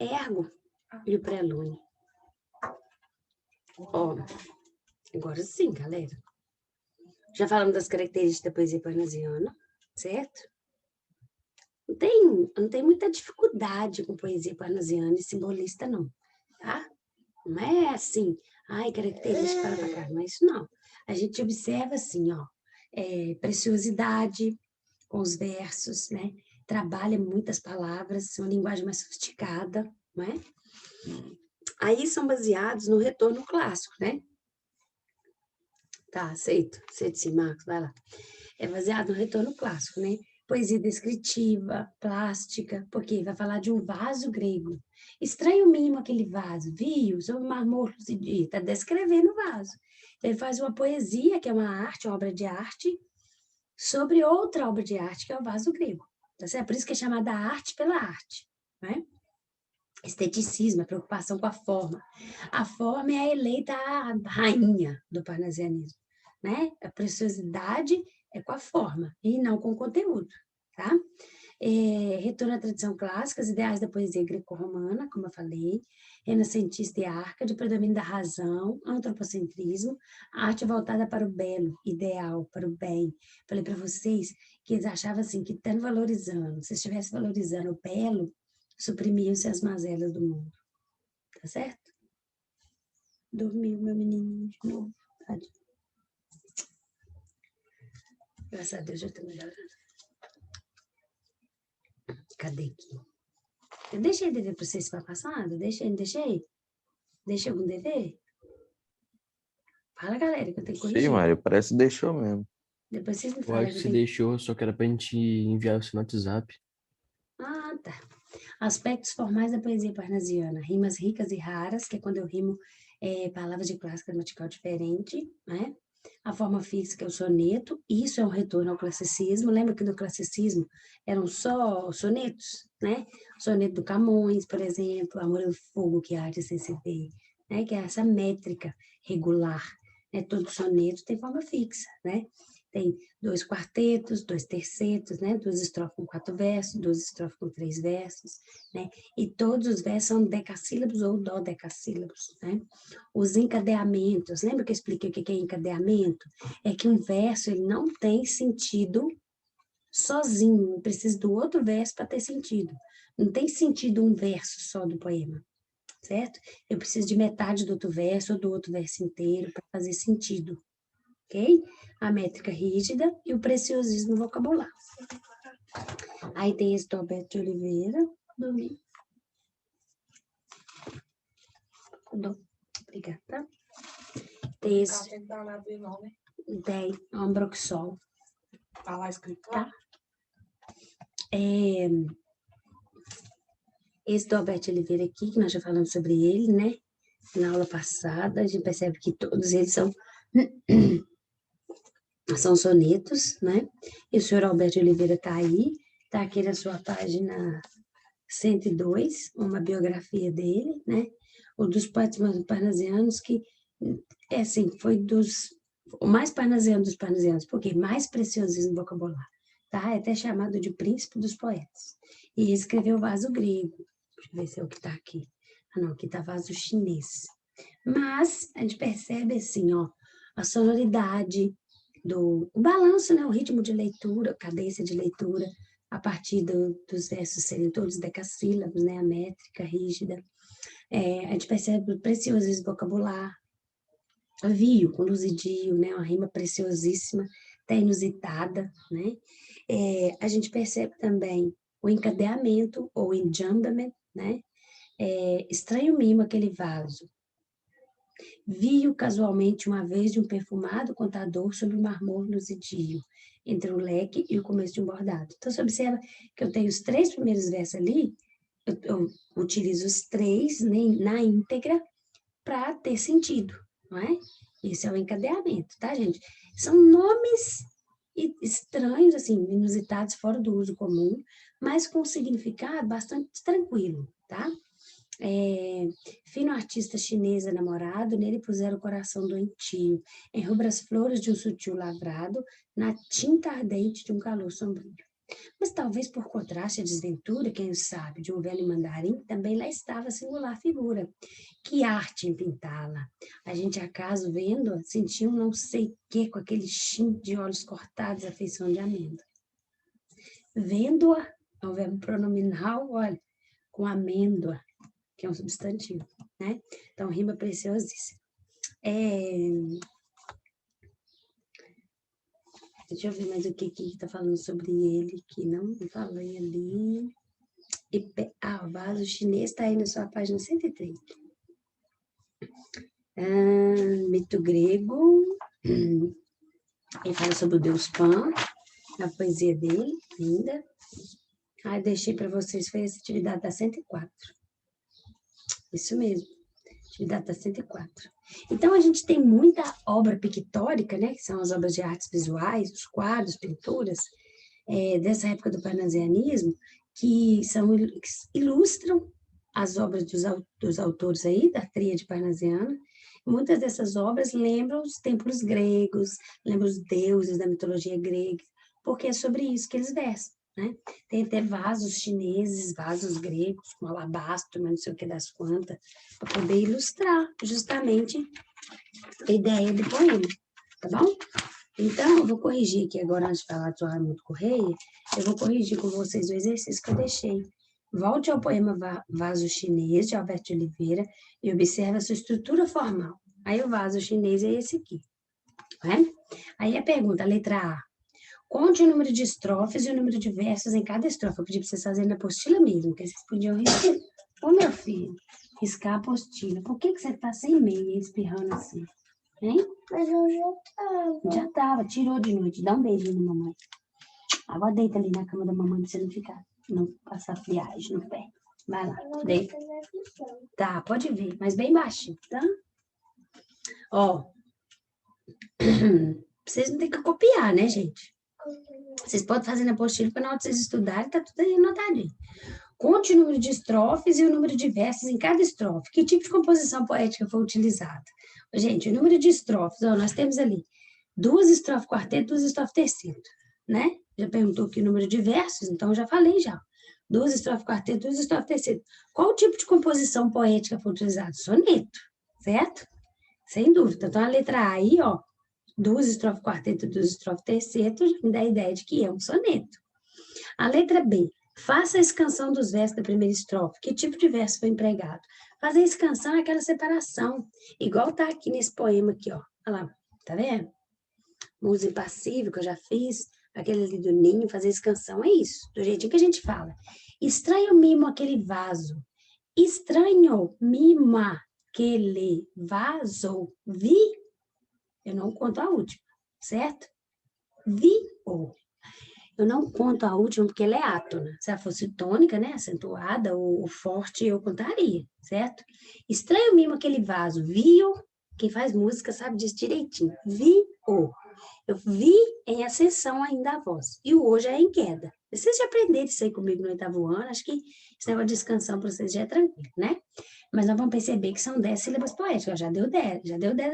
Ergo e o prelúdio. Ó, agora sim, galera. Já falamos das características da poesia parnasiana, certo? Não tem muita dificuldade com poesia parnasiana e simbolista, não, tá? Não é assim, ai, característica para cá, não é isso, não. A gente observa assim, ó, preciosidade com os versos, né? Trabalha muitas palavras, uma linguagem mais sofisticada, não é? Aí são baseados no retorno clássico, né? Tá, aceito sim, Marcos, vai lá. É baseado no retorno clássico, né? Poesia descritiva, plástica, porque vai falar de um vaso grego. Estranho mimo aquele vaso, viu? Sobre o Mar Morto, está descrevendo o vaso. Ele faz uma poesia, que é uma arte, uma obra de arte, sobre outra obra de arte, que é o vaso grego. Tá certo? Por isso que é chamada arte pela arte, né? Esteticismo, a preocupação com a forma. A forma é a eleita rainha do parnasianismo, né? A preciosidade é com a forma e não com o conteúdo, tá? Retorno à tradição clássica, os ideais da poesia greco-romana, como eu falei, renascentista e arcade, predomínio da razão, antropocentrismo, arte voltada para o belo, ideal, para o bem. Falei para vocês que eles achavam assim, que estando valorizando, se estivesse valorizando o belo, suprimiam-se as mazelas do mundo. Tá certo? Dormiu, meu menino, de novo. Tadinho. Graças a Deus, já estou melhorando. Cadê aqui? Eu deixei dever para vocês para passado? Deixei? Deixei algum dever? Fala, galera, que eu tenho que corrigir. Sim, Mário, parece que deixou mesmo. Depois vocês me Eu falam. acho que você deixou, só que era pra gente enviar você no WhatsApp. Ah, tá. Aspectos formais da poesia parnasiana. Rimas ricas e raras, que é quando eu rimo palavras de classe gramatical diferente, né? A forma fixa, que é o soneto. Isso é um retorno ao classicismo. Lembra que no classicismo eram só sonetos, né? O soneto do Camões, por exemplo, Amor é o Fogo que arde sem se ver, né? Que é essa métrica regular, né? Todo soneto tem forma fixa, né? Tem 2 quartetos, 2 tercetos, né? 2 estrofes com 4 versos, 2 estrofes com 3 versos, né? E todos os versos são decassílabos ou dodecassílabos, né? Os encadeamentos, lembra que eu expliquei o que é encadeamento? É que um verso ele não tem sentido sozinho, precisa do outro verso para ter sentido. Não tem sentido um verso só do poema, certo? Eu preciso de metade do outro verso ou do outro verso inteiro para fazer sentido, ok? A métrica rígida e o preciosismo vocabular. Aí tem esse do Alberto de Oliveira. Obrigada. Tem esse... Tem Ambroxol. Tá lá escrito tá? Esse do Alberto Oliveira aqui, que nós já falamos sobre ele, né? Na aula passada, a gente percebe que todos eles são sonetos, né? E o senhor Alberto Oliveira está aí, está aqui na sua página 102, uma biografia dele, né? O dos poetas parnasianos, que, assim, foi o mais parnasiano dos parnasianos, porque mais preciosismo vocabular, tá? É até chamado de príncipe dos poetas. E escreveu o vaso grego. Deixa eu ver se é o que está aqui. Ah, não, aqui está vaso chinês. Mas a gente percebe, assim, ó, a sonoridade, o balanço, né, o ritmo de leitura, a cadência de leitura, a partir dos versos serem todos decassílabos, né, a métrica rígida. A gente percebe o preciosismo vocabular, avio com luzidio, né, uma rima preciosíssima, até inusitada, né. A gente percebe também o encadeamento, ou enjambment, né, estranho mimo aquele vaso. Vi-o casualmente uma vez de um perfumado contador sobre o marmor luzidio, entre um leque e o começo de um bordado. Então, você observa que eu tenho os 3 primeiros versos ali, eu utilizo os 3 na íntegra para ter sentido, não é? Esse é o encadeamento, tá, gente? São nomes estranhos, assim, inusitados, fora do uso comum, mas com significado bastante tranquilo, tá? Fino artista chinês enamorado, nele puseram o coração doentio, em rubras flores de um sutil lavrado, na tinta ardente de um calor sombrio. Mas talvez por contraste à desventura, quem sabe, de um velho mandarim, também lá estava a singular figura. Que arte em pintá-la! A gente, acaso, vendo-a, sentia um não sei quê com aquele chin de olhos cortados, a feição de amêndoa. Vendo-a, é um verbo pronominal, olha, com amêndoa, que é um substantivo, né? Então, rima preciosíssima. Deixa eu ver mais o que está falando sobre ele, que não falei ali. O vaso chinês está aí na sua página 103. Mito grego. Ele fala sobre o deus Pan, na poesia dele, ainda. Deixei para vocês, foi essa atividade da 104. Isso mesmo, atividade da 104. Então, a gente tem muita obra pictórica, né, que são as obras de artes visuais, os quadros, pinturas, dessa época do parnasianismo, que ilustram as obras dos autores aí, da tríade parnasiana. Muitas dessas obras lembram os templos gregos, lembram os deuses da mitologia grega, porque é sobre isso que eles versam, né? Tem até vasos chineses, vasos gregos, com alabastro, mas não sei o que das quantas, para poder ilustrar justamente a ideia do poema, tá bom? Então, eu vou corrigir aqui agora, antes de falar do Raimundo Correia, eu vou corrigir com vocês o exercício que eu deixei. Volte ao poema Vaso Chinês, de Alberto de Oliveira, e observe a sua estrutura formal. Aí o vaso chinês é esse aqui, né? Aí a pergunta, a letra A. Conte o número de estrofes e o número de versos em cada estrofe. Eu pedi para vocês fazerem na apostila mesmo, porque vocês podiam riscar. Ô, meu filho, riscar a apostila. Por que você está sem meia, espirrando assim? Hein? Mas eu já tava. Já estava, tirou de noite. Dá um beijinho na mamãe. Agora deita ali na cama da mamãe para você não passar friagem no pé. Vai lá, deita. Tá, pode ver, mas bem baixinho, tá? Ó, vocês não tem que copiar, né, gente? Vocês podem fazer na apostila, porque na hora de vocês estudarem, tá tudo aí anotadinho. Conte o número de estrofes e o número de versos em cada estrofe. Que tipo de composição poética foi utilizada? Gente, o número de estrofes, ó, nós temos ali 2 estrofes quarteto, 2 estrofes terceiro, né? Já perguntou aqui o número de versos, então eu já falei já. 2 estrofes quarteto, 2 estrofes terceiro. Qual o tipo de composição poética foi utilizado? Soneto, certo? Sem dúvida. Então, a letra A aí, ó, 2 estrofes quarteto, 2 estrofes terceiro, já me dá a ideia de que é um soneto. A letra B. Faça a escansão dos versos da primeira estrofe. Que tipo de verso foi empregado? Fazer a escansão é aquela separação, igual tá aqui nesse poema aqui, ó. Olha lá, tá vendo? Musa impassível, que eu já fiz, aquele ali do ninho, fazer escansão, é isso, do jeitinho que a gente fala. Estranho mimo aquele vaso. Estranho mima aquele vaso. Vi? Eu não conto a última, certo? Vi ou. Eu não conto a última porque ela é átona. Se ela fosse tônica, né, acentuada ou forte, eu contaria, certo? Estranho mimo aquele vaso. Viu? Quem faz música sabe disso direitinho. Vi ou. Eu vi em ascensão ainda a voz. E o hoje é em queda. Vocês já aprenderam isso aí comigo no 8º ano. Acho que esse negócio de descansão para vocês já é tranquilo, né? Mas nós vamos perceber que são 10 sílabas poéticas. Já deu 10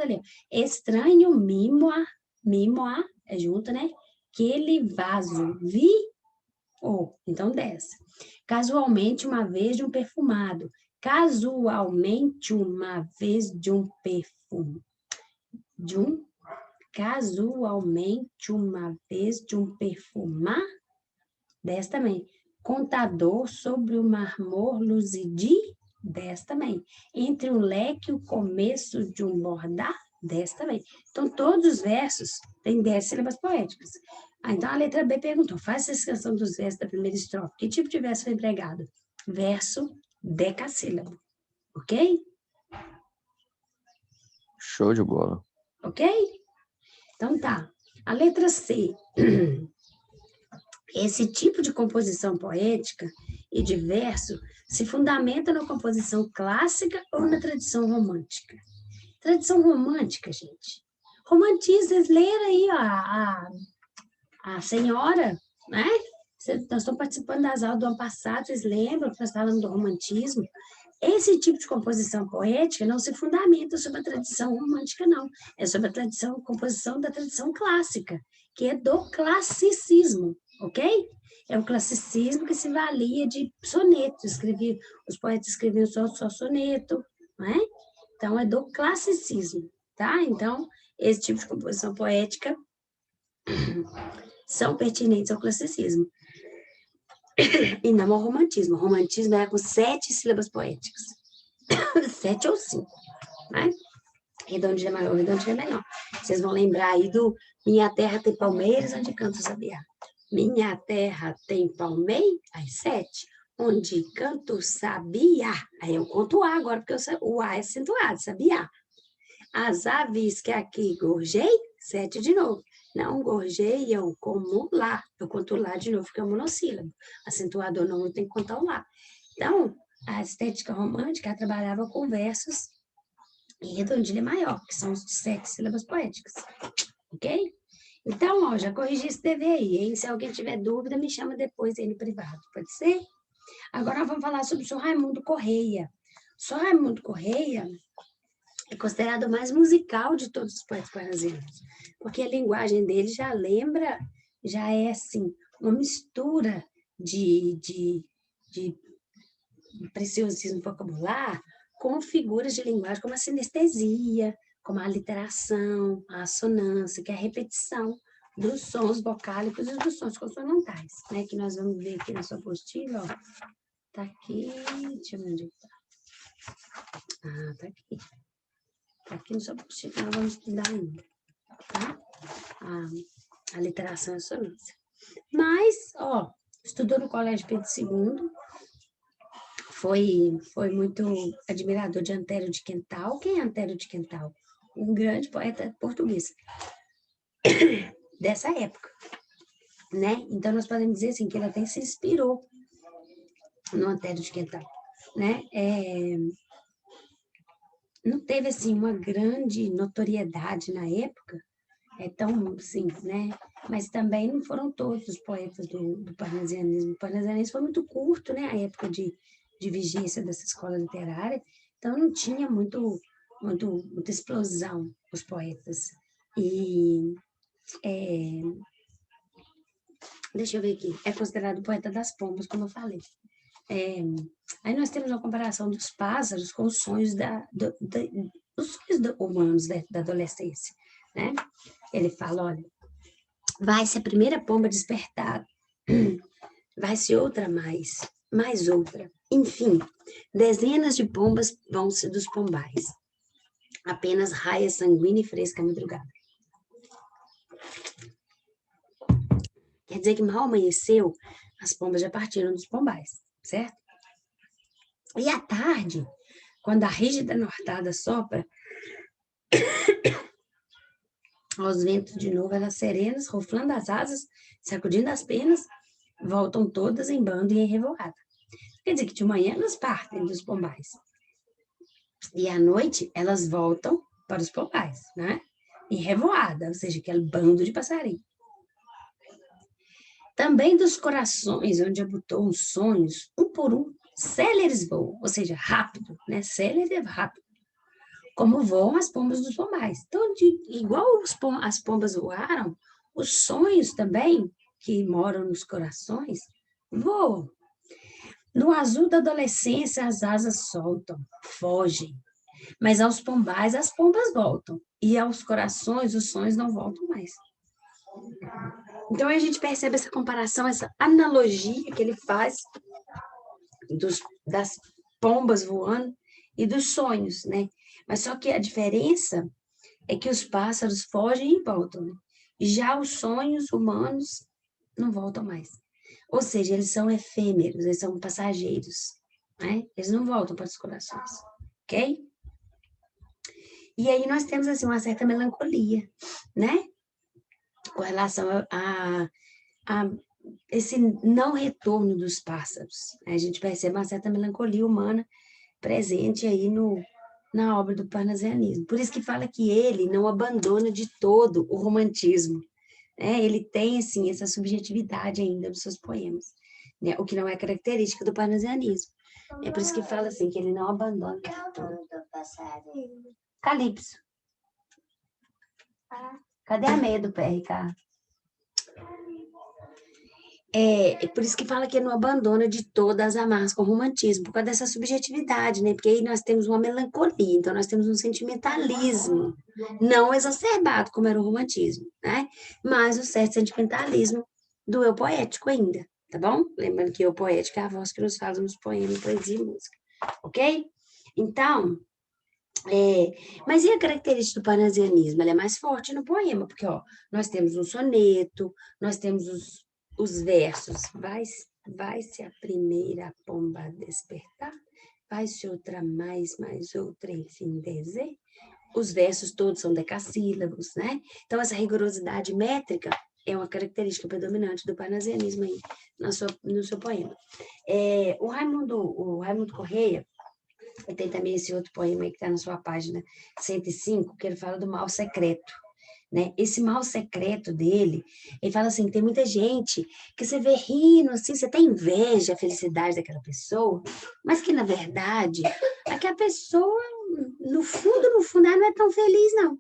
ali. Estranho mimo a, é junto, né? Aquele vaso, vi ou. Então, 10. Casualmente, uma vez de um perfumado. Casualmente, uma vez de um perfume. Casualmente, uma vez de um perfumar. 10 também. Contador sobre o marmor luzidir. 10 também. Entre um leque e o começo de um bordar. 10 também. Então, todos os versos têm 10 sílabas poéticas. Então, a letra B perguntou, faça a escansão dos versos da primeira estrofe. Que tipo de verso foi empregado? Verso decassílabo. Ok? Show de bola. Ok? Então, tá. A letra C. Esse tipo de composição poética e de verso se fundamenta na composição clássica ou na tradição romântica? Tradição romântica, gente. Romantismo, vocês leram aí a senhora, né? Nós estamos participando das aulas do ano passado, vocês lembram que nós falamos do romantismo? Esse tipo de composição poética não se fundamenta sobre a tradição romântica, não. É sobre a composição da tradição clássica, que é do classicismo, ok? É o classicismo que se valia de sonetos. Os poetas escreviam só soneto, não é? Então, é do classicismo, tá? Então, esse tipo de composição poética são pertinentes ao classicismo. E não ao romantismo. O romantismo é com 7 sílabas poéticas. 7 ou 5, né? Redondinho é maior, redondinho é menor. Vocês vão lembrar aí do Minha Terra tem palmeiras, onde canta o sabiá. Minha terra tem palmeiras, aí 7, onde canta o sabiá. Aí eu conto o A agora, porque o A é acentuado, sabiá. As aves que aqui gorjei, 7 de novo. Não gorjeiam como lá. Eu conto lá de novo, fica monossílabo. Acentuado ou não, eu tenho que contar o lá. Então, a estética romântica ela trabalhava com versos em redondilha maior, que são os 7 sílabas poéticas. Ok? Então, ó, já corrigi esse dever aí, hein? Se alguém tiver dúvida, me chama depois aí no privado, pode ser? Agora nós vamos falar sobre o Sr. Raimundo Correia. O Sr. Raimundo Correia é considerado o mais musical de todos os poetas parnasianos, porque a linguagem dele já lembra, já é assim, uma mistura de preciosismo vocabular com figuras de linguagem como a sinestesia, como a literação, a assonância, que é a repetição dos sons vocálicos e dos sons consonantais, né? Que nós vamos ver aqui na sua apostila, ó. Tá aqui, deixa eu ver onde tá. Ah, tá aqui. Tá aqui no seu apostila, nós vamos estudar ainda, tá? A literação e a assonância. Mas, ó, estudou no Colégio Pedro II, foi muito admirador de Antério de Quental. Quem é Antério de Quental? Um grande poeta português dessa época, né? Então, nós podemos dizer assim, que ele até se inspirou no Antério de Quental, né? Não teve, assim, uma grande notoriedade na época, tão, assim, né? Mas também não foram todos os poetas do parnasianismo. O parnasianismo foi muito curto, né? A época de vigência dessa escola literária, então não tinha muita explosão os poetas. E, deixa eu ver aqui, é considerado poeta das pombas, como eu falei. Aí nós temos uma comparação dos pássaros com os sonhos os sonhos humanos da adolescência, né? Ele fala, olha, vai-se a primeira pomba despertada, vai-se outra mais outra. Enfim, dezenas de pombas vão-se dos pombais. Apenas raia sanguínea e fresca a madrugada. Quer dizer que mal amanheceu, as pombas já partiram dos pombais, certo? E à tarde, quando a rígida nortada sopra, aos ventos de novo, elas serenas, ruflando as asas, sacudindo as penas, voltam todas em bando e em revoada. Quer dizer que de manhã elas partem dos pombais. E à noite elas voltam para os pombais, né? Em revoada, ou seja, aquele bando de passarinho. Também dos corações, onde habitou os sonhos, um por um, céleres voam, ou seja, rápido, né? Célere é rápido. Como voam as pombas dos pombais. Então, igual as pombas voaram, os sonhos também, que moram nos corações, voam. No azul da adolescência, as asas soltam, fogem. Mas aos pombais, as pombas voltam. E aos corações, os sonhos não voltam mais. Então, a gente percebe essa comparação, essa analogia que ele faz das pombas voando e dos sonhos, né? Mas só que a diferença é que os pássaros fogem e voltam, né? Já os sonhos humanos não voltam mais. Ou seja, eles são efêmeros, eles são passageiros, né? Eles não voltam para os corações, ok? E aí nós temos, assim, uma certa melancolia, né? Com relação a esse não retorno dos pássaros. A gente percebe uma certa melancolia humana presente aí na obra do parnasianismo. Por isso que fala que ele não abandona de todo o romantismo, né? Ele tem, assim, essa subjetividade ainda nos seus poemas, né? O que não é característica do parnasianismo. É por isso que fala assim, que ele não abandona de todo. Calypso. Cadê a meia do pé, Ricardo? É por isso que fala que não abandona de todas as amarras com o romantismo, por causa dessa subjetividade, né? Porque aí nós temos uma melancolia, então nós temos um sentimentalismo, não exacerbado como era o romantismo, né? Mas o certo sentimentalismo do eu poético ainda, tá bom? Lembrando que eu poético é a voz que nos faz nos poemas, poesia e música, ok? Então, mas e a característica do parnasianismo? Ela é mais forte no poema, porque ó, nós temos um soneto, nós temos os versos. Vai-se a primeira pomba despertar, vai-se outra mais outra, enfim, dizer. Os versos todos são decassílabos, né? Então, essa rigorosidade métrica é uma característica predominante do parnasianismo aí no seu poema. O Raimundo Correia, e tem também esse outro poema que está na sua página 105, que ele fala do mal secreto. Né? Esse mal secreto dele, ele fala assim, tem muita gente que você vê rindo, assim, você tem inveja, a felicidade daquela pessoa, mas que, na verdade, aquela pessoa, no fundo, ela não é tão feliz, não.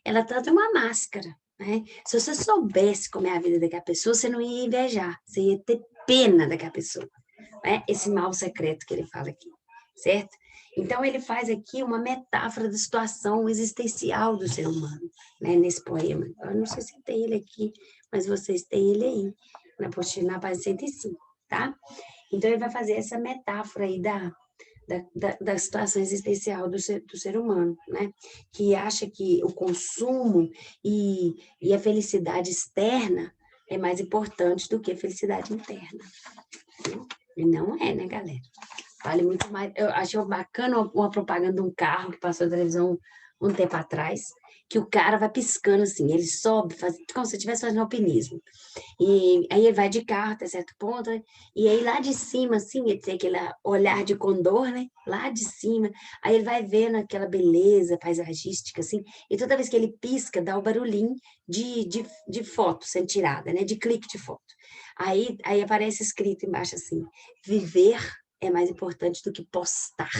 Ela trata uma máscara, né? Se você soubesse como é a vida daquela pessoa, você não ia invejar, você ia ter pena daquela pessoa. Né? Esse mal secreto que ele fala aqui, certo? Então, ele faz aqui uma metáfora da situação existencial do ser humano, né, nesse poema. Eu não sei se tem ele aqui, mas vocês têm ele aí, na página 105, tá? Então, ele vai fazer essa metáfora aí da situação existencial do ser humano, né? Que acha que o consumo e a felicidade externa é mais importante do que a felicidade interna. Né? E não é, né, galera? Vale muito mais. Eu achei bacana uma propaganda de um carro que passou na televisão um tempo atrás, que o cara vai piscando assim, ele sobe, como se estivesse fazendo alpinismo. E aí ele vai de carro até certo ponto, né? E aí lá de cima, assim, ele tem aquele olhar de condor, né? Lá de cima, aí ele vai vendo aquela beleza paisagística, assim, e toda vez que ele pisca, dá o barulhinho de foto sendo tirada, né? De clique de foto. Aí aparece escrito embaixo assim: viver é mais importante do que postar.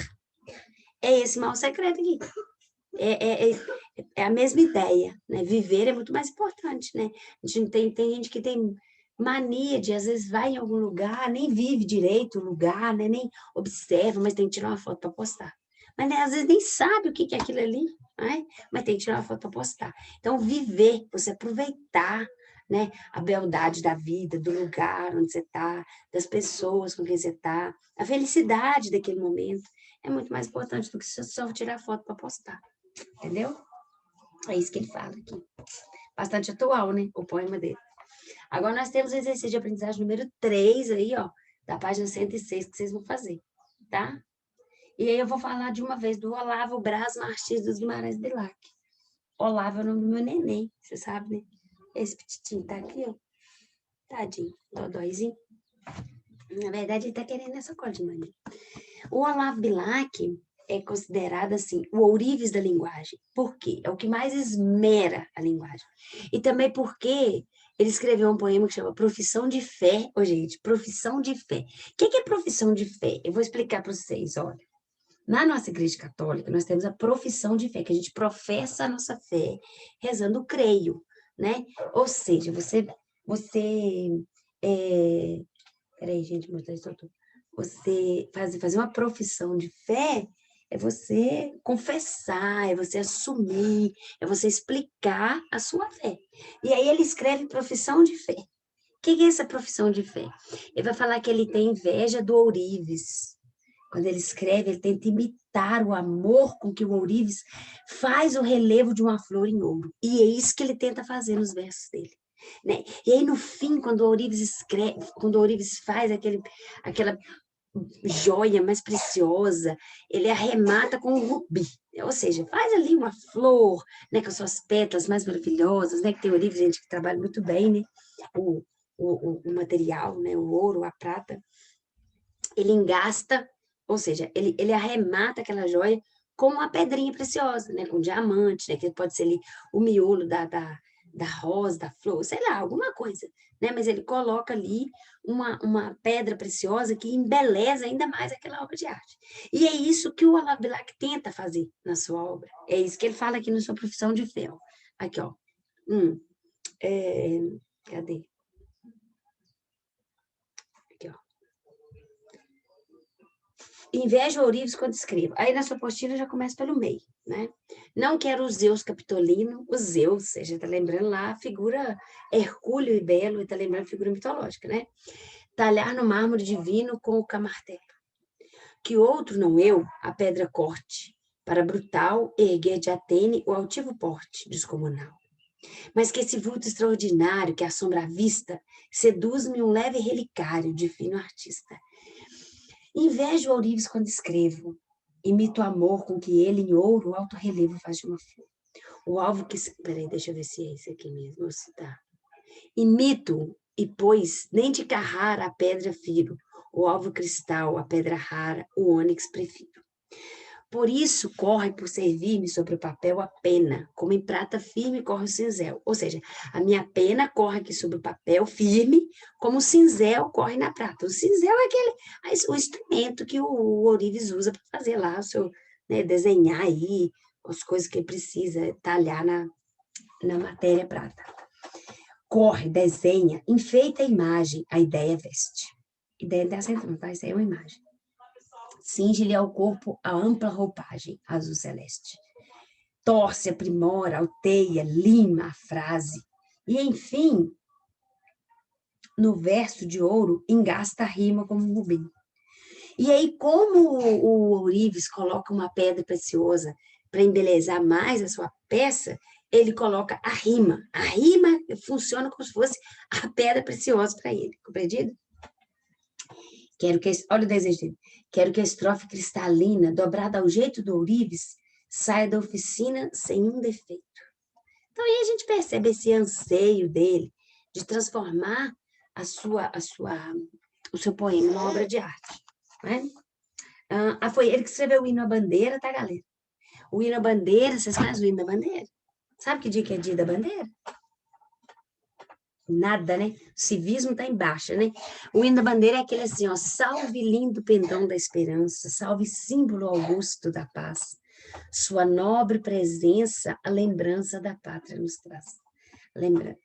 É esse mal secreto aqui. É a mesma ideia, né? Viver é muito mais importante, né? A gente tem gente que tem mania de, às vezes, vai em algum lugar, nem vive direito o lugar, né? Nem observa, mas tem que tirar uma foto para postar. Mas, né, às vezes, nem sabe o que é aquilo ali, né? Mas tem que tirar uma foto para postar. Então, viver, você aproveitar, né? A beldade da vida, do lugar onde você está, das pessoas com quem você está, a felicidade daquele momento, é muito mais importante do que só tirar foto para postar. Entendeu? É isso que ele fala aqui. Bastante atual, né? O poema dele. Agora nós temos o exercício de aprendizagem número 3 aí, ó, da página 106 que vocês vão fazer, tá? E aí eu vou falar de uma vez do Olavo Braz Martins dos Guimarães Bilac. Olavo é o nome do meu neném, você sabe, né? Esse petitinho tá aqui, ó. Tadinho, dodóizinho. Na verdade, ele tá querendo essa cor de manhã. O Olavo Bilac é considerado assim o ourives da linguagem. Por quê? É o que mais esmera a linguagem. E também porque ele escreveu um poema que chama Profissão de Fé. Ô, gente, Profissão de Fé. O que é profissão de fé? Eu vou explicar para vocês, olha. Na nossa igreja católica, nós temos a profissão de fé, que a gente professa a nossa fé rezando o creio, né? Ou seja, você peraí, gente, mostrar isso tudo. Você fazer uma profissão de fé é você confessar, é você assumir, é você explicar a sua fé. E aí ele escreve profissão de fé. O que é essa profissão de fé? Ele vai falar que ele tem inveja do ourives. Quando ele escreve, ele tenta imitar o amor com que o ourives faz o relevo de uma flor em ouro. E é isso que ele tenta fazer nos versos dele. Né? E aí, no fim, quando o ourives escreve, quando o ourives faz aquela joia mais preciosa, ele arremata com um rubi. Ou seja, faz ali uma flor, né, com suas pétalas mais maravilhosas, né, que tem ourives, gente, que trabalha muito bem, né, o material, né, o ouro, a prata. Ele engasta, ou seja, ele arremata aquela joia com uma pedrinha preciosa, né, com diamante, né, que pode ser ali o miolo da rosa, da flor, sei lá, alguma coisa, né? Mas ele coloca ali uma pedra preciosa que embeleza ainda mais aquela obra de arte. E é isso que o Olavo Bilac tenta fazer na sua obra. É isso que ele fala aqui na sua profissão de fé. Ó. Aqui, ó. É, cadê? Invejo ourives quando escrevo. Aí na sua apostila já começa pelo meio, né? Não quero o Zeus capitolino, o Zeus, você já está lembrando lá a figura hercúleo e belo, e está lembrando a figura mitológica, né? Talhar no mármore divino com o camartelo. Que outro, não eu, a pedra corte, para brutal erguer de Atene o altivo porte descomunal. Mas que esse vulto extraordinário que assombra a vista seduz-me um leve relicário de fino artista. Invejo o ourives quando escrevo, imito o amor com que ele em ouro o alto relevo faz de uma flor. O alvo que... Peraí, deixa eu ver se é esse aqui mesmo, vou citar. Imito, e pois nem de Carrara a pedra firo, o alvo cristal, a pedra rara, o ônix prefiro. Por isso corre por servir-me sobre o papel a pena, como em prata firme corre o cinzel. Ou seja, a minha pena corre aqui sobre o papel firme, como o cinzel corre na prata. O cinzel é o instrumento que o ourives usa para fazer lá o seu, né, desenhar aí as coisas que ele precisa, talhar na matéria prata. Corre, desenha, enfeita a imagem, a ideia veste. Ideia dessa então, tá? Isso aí é uma imagem. Cinge-lhe ao corpo a ampla roupagem azul celeste. Torce, aprimora, alteia, lima a frase. E, enfim, no verso de ouro, engasta a rima como um rubim. E aí, como o ourives coloca uma pedra preciosa para embelezar mais a sua peça, ele coloca a rima. A rima funciona como se fosse a pedra preciosa para ele, compreendido? Olha o desejo dele. Quero que a estrofe cristalina, dobrada ao jeito do ourives, saia da oficina sem um defeito. Então, aí a gente percebe esse anseio dele de transformar o seu poema numa obra de arte. Né? Foi ele que escreveu o hino à bandeira, tá, galera? O hino à bandeira, vocês conhecem o hino da bandeira? Sabe que dia que é dia da bandeira? Nada, né? O civismo tá em baixa, né? O hino da bandeira é aquele assim, ó, salve lindo pendão da esperança, salve símbolo augusto da paz. Sua nobre presença, a lembrança da pátria nos traz. Lembra?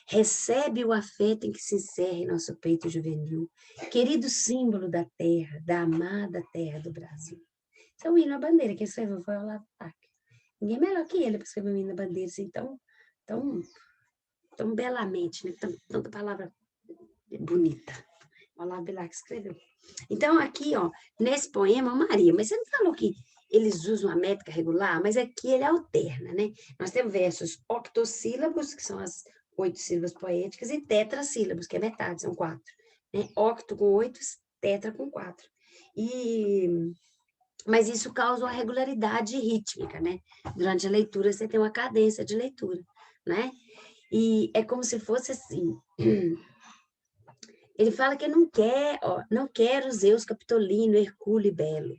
Recebe o afeto em que se encerra nosso peito juvenil, querido símbolo da terra, da amada terra do Brasil. Esse é o hino da bandeira, quem escreveu foi o Olavo Bilac. Ninguém melhor que ele para escrever o hino da bandeira, assim, tão belamente, né? Tanta palavra bonita. O Olavo Bilac escreveu. Então, aqui, ó, nesse poema, Maria, mas você não falou que eles usam a métrica regular, mas aqui ele alterna, né? Nós temos versos octossílabos, que são as 8 sílabas poéticas, e tetrassílabos, que é metade, são 4. Né? Octo com 8, tetra com 4. Mas isso causa uma regularidade rítmica, né? Durante a leitura, você tem uma cadência de leitura, né? E é como se fosse assim. Ele fala que não quer os Zeus capitolino, hercúleo e belo,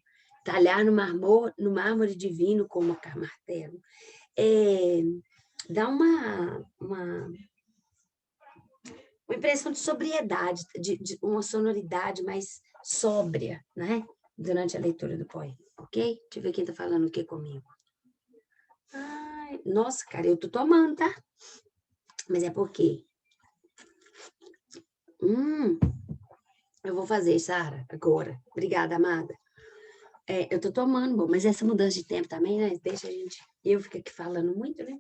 talhar no mármore divino como a martelo. Dá uma impressão de sobriedade, de uma sonoridade mais sóbria, né? Durante a leitura do poema, ok? Deixa eu ver quem está falando o que comigo. Ai, nossa, cara, eu tô tomando, tá? Mas é porque... eu vou fazer, Sara, agora. Obrigada, amada. Eu tô tomando, bom, mas essa mudança de tempo também, né? Deixa a gente... Eu fico aqui falando muito, né?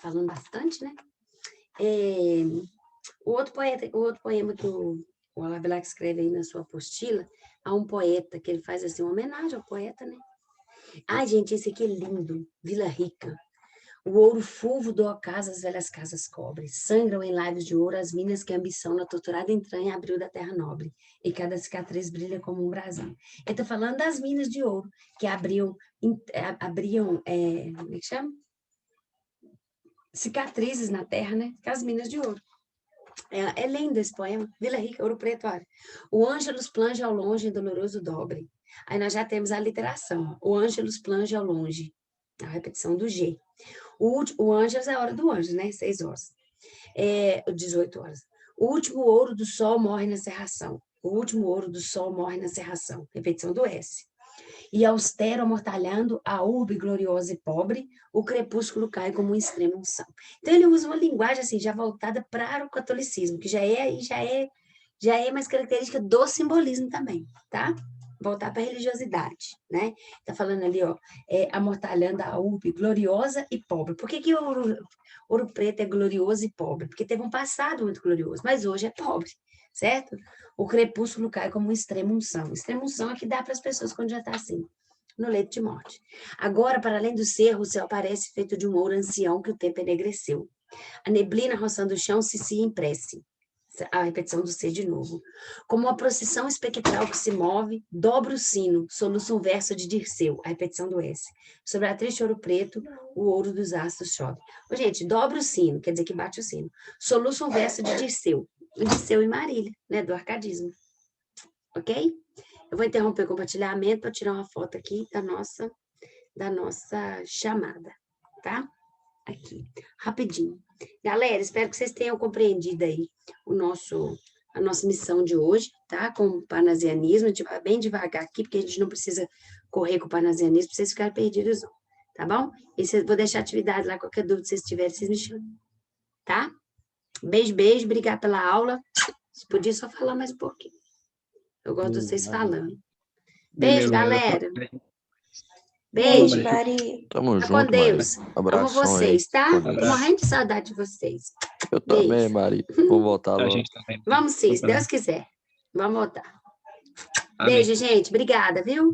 Falando bastante, né? O outro poema que o Olavo Bilac escreve aí na sua apostila, há um poeta que ele faz assim, uma homenagem ao poeta, né? Ai, gente, esse aqui é lindo. Vila Rica. O ouro fulvo do ocaso as velhas casas cobre. Sangram em lábios de ouro as minas que a ambição na torturada entranha abriu da terra nobre. E cada cicatriz brilha como um brasão. Ele está falando das minas de ouro que abriam como é que chama? Cicatrizes na terra, né? Com as minas de ouro. É lindo esse poema. Vila Rica, Ouro Preto, olha. O Ângelus plange ao longe em doloroso dobre. Aí nós já temos a literação. O Ângelus plange ao longe. A repetição do G. O Ângelus é a hora do anjo, né? 6 horas. 18 horas. O último ouro do sol morre na cerração. O último ouro do sol morre na cerração. Repetição do S. E austero amortalhando a urbe gloriosa e pobre, o crepúsculo cai como um extremo unção. Então ele usa uma linguagem assim já voltada para o catolicismo, que já é já é mais característica do simbolismo também, tá? Voltar para a religiosidade, né? Tá falando ali, ó, amortalhando a urbe gloriosa e pobre. Por que Ouro Preto é glorioso e pobre? Porque teve um passado muito glorioso, mas hoje é pobre, certo? O crepúsculo cai como uma extrema unção. Extrema unção é que dá para as pessoas quando já está assim, no leito de morte. Agora, para além do cerro, o céu parece feito de um ouro ancião que o tempo enegreceu. A neblina roçando o chão se em prece. A repetição do C de novo. Como uma procissão espectral que se move, dobra o sino, soluça um verso de Dirceu, a repetição do S. Sobre a triste Ouro Preto, o ouro dos astros chove. Ô, gente, dobra o sino, quer dizer que bate o sino. Soluça um verso de Dirceu. Dirceu e Marília, né, do arcadismo. Ok? Eu vou interromper o compartilhamento para tirar uma foto aqui da nossa chamada, tá? Aqui, rapidinho. Galera, espero que vocês tenham compreendido aí a nossa missão de hoje, tá? Com o parnasianismo, a gente vai bem devagar aqui, porque a gente não precisa correr com o parnasianismo para vocês ficarem perdidos, não, tá bom? E vou deixar a atividade lá, qualquer dúvida que vocês tiverem, vocês me chamam, tá? Beijo, beijo, obrigada pela aula. Se podia só falar mais um pouquinho. Eu gosto de vocês falando. Beijo, galera. Beijo. Beijo, Maria. Tamo Fica com junto, Maria. Deus. Amo Abração aí. vocês, tá? Tô Abraço. morrendo de saudade de vocês. Eu também, Beijo. Maria. Vou voltar A logo. gente também. Vamos sim, se Deus quiser. Vamos voltar. Amém. Beijo, gente. Obrigada, viu?